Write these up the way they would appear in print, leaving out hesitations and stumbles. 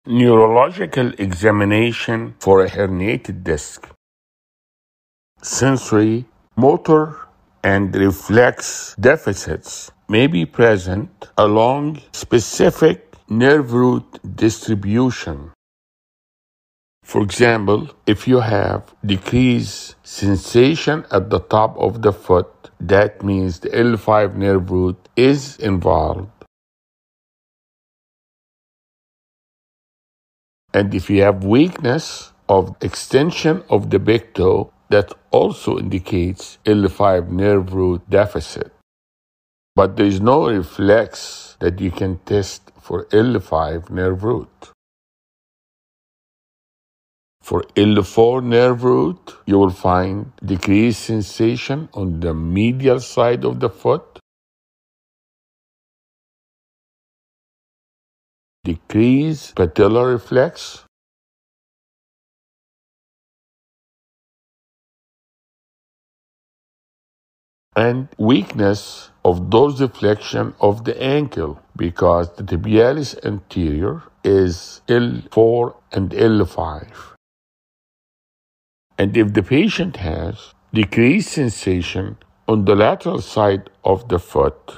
Neurological examination for a herniated disc. Sensory, motor, and reflex deficits may be present along specific nerve root distribution. For example, if you have decreased sensation at the top of the foot, that means the L5 nerve root is involved. And if you have weakness of extension of the big toe, that also indicates L5 nerve root deficit. But there is no reflex that you can test for L5 nerve root. For L4 nerve root, you will find decreased sensation on the medial side of the foot, decreased patellar reflex, and weakness of dorsiflexion of the ankle because the tibialis anterior is L4 and L5. And if the patient has decreased sensation on the lateral side of the foot,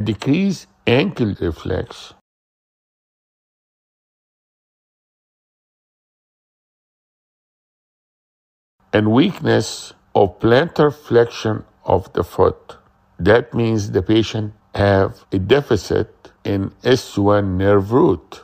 decreased ankle reflex, and weakness of plantar flexion of the foot, that means the patient have a deficit in S1 nerve root.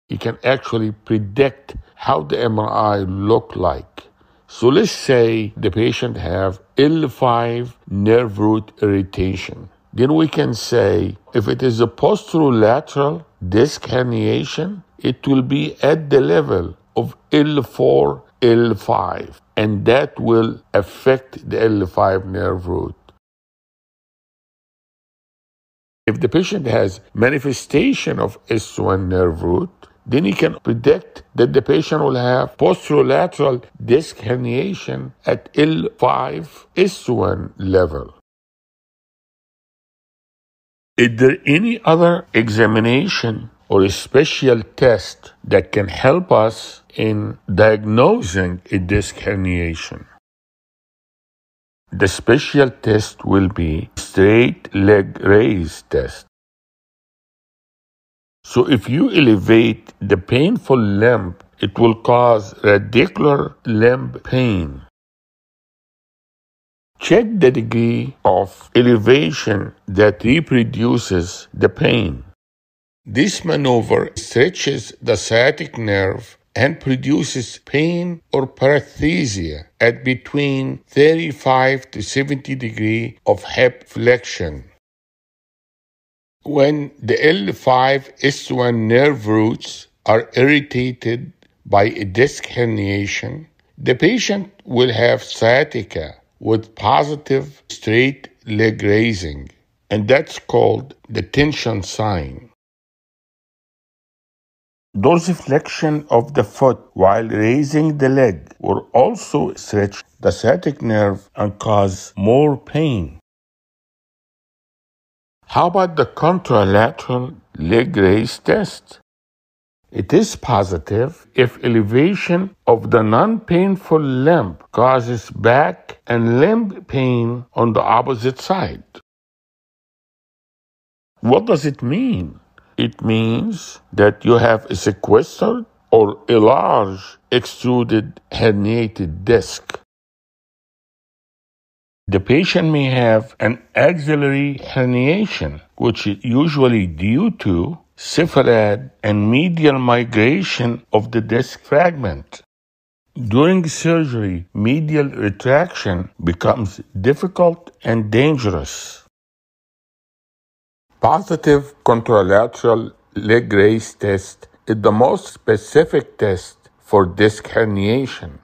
You can actually predict how the MRI look like. So let's say the patient have L5 nerve root irritation. Then we can say if it is a posterolateral disc herniation, it will be at the level of L4, L5, and that will affect the L5 nerve root. If the patient has manifestation of S1 nerve root, then you can predict that the patient will have posterolateral disc herniation at L5 S1 level. Is there any other examination or a special test that can help us in diagnosing a disc herniation? The special test will be straight leg raise test. So if you elevate the painful limb, it will cause radicular limb pain. Check the degree of elevation that reproduces the pain. This maneuver stretches the sciatic nerve and produces pain or paresthesia at between 35 to 70 degrees of hip flexion. When the L5 S1 nerve roots are irritated by a disc herniation, the patient will have sciatica with positive straight leg raising, and that's called the tension sign. Dorsiflexion of the foot while raising the leg will also stretch the sciatic nerve and cause more pain. How about the contralateral leg raise test? It is positive if elevation of the non-painful limb causes back and limb pain on the opposite side. What does it mean? It means that you have a sequestered or a large extruded herniated disc. The patient may have an axillary herniation, which is usually due to cephalad and medial migration of the disc fragment. During surgery, medial retraction becomes difficult and dangerous. Positive contralateral leg raise test is the most specific test for disc herniation.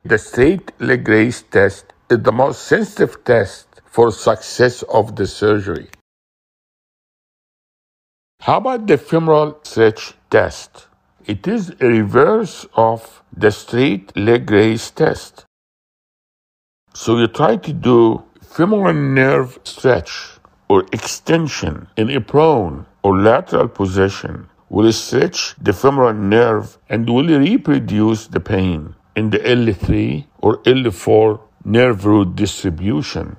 The straight leg raise test is the most sensitive test for success of the surgery. How about the femoral stretch test? It is a reverse of the straight leg raise test. So you try to do femoral nerve stretch or extension in a prone or lateral position will stretch the femoral nerve and will reproduce the pain in the L3 or L4 nerve root distribution.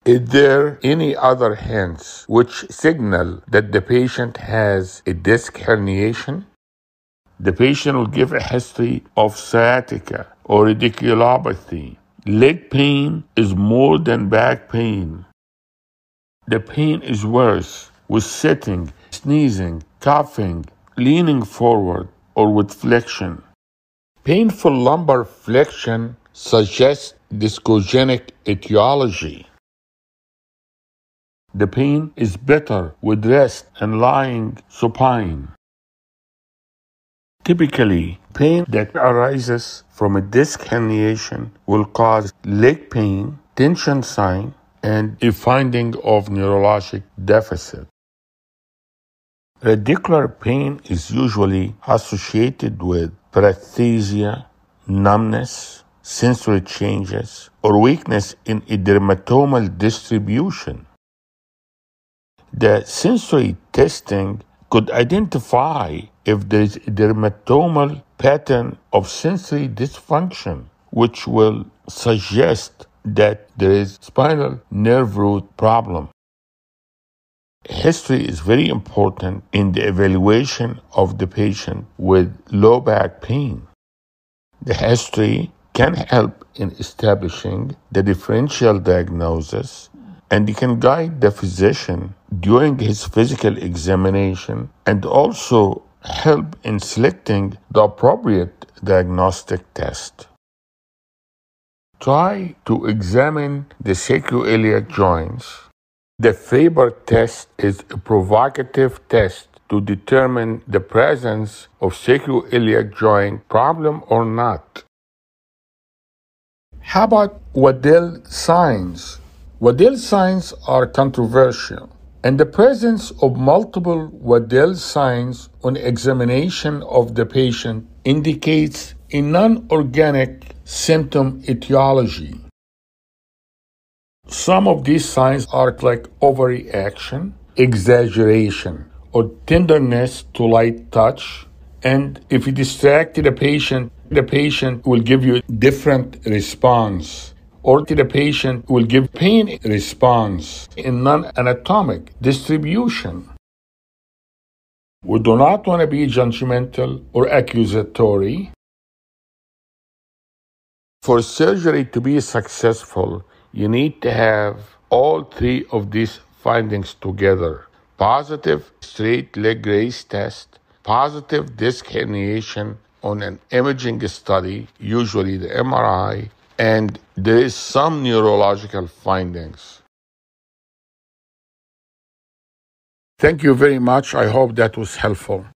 Is there any other hints which signal that the patient has a disc herniation? The patient will give a history of sciatica or radiculopathy. Leg pain is more than back pain. The pain is worse with sitting, sneezing, coughing, leaning forward, or with flexion. Painful lumbar flexion suggests discogenic etiology. The pain is better with rest and lying supine. Typically, pain that arises from a disc herniation will cause leg pain, tension sign, and a finding of neurologic deficit. Radicular pain is usually associated with paresthesia, numbness, sensory changes, or weakness in a dermatomal distribution. The sensory testing could identify if there is a dermatomal pattern of sensory dysfunction, which will suggest that there is spinal nerve root problem. History is very important in the evaluation of the patient with low back pain. The history can help in establishing the differential diagnosis, and it can guide the physician during his physical examination and also help in selecting the appropriate diagnostic test. Try to examine the sacroiliac joints. The Faber test is a provocative test to determine the presence of sacroiliac joint problem or not. How about Waddell signs? Waddell signs are controversial, and the presence of multiple Waddell signs on examination of the patient indicates a non-organic symptom etiology. Some of these signs are like overreaction, exaggeration, or tenderness to light touch, and if you distract the patient will give you a different response. Or the patient will give pain response in non-anatomic distribution. We do not want to be judgmental or accusatory. For surgery to be successful, you need to have all three of these findings together. Positive straight leg raise test, positive disc herniation on an imaging study, usually the MRI, and there is some neurological findings. Thank you very much. I hope that was helpful.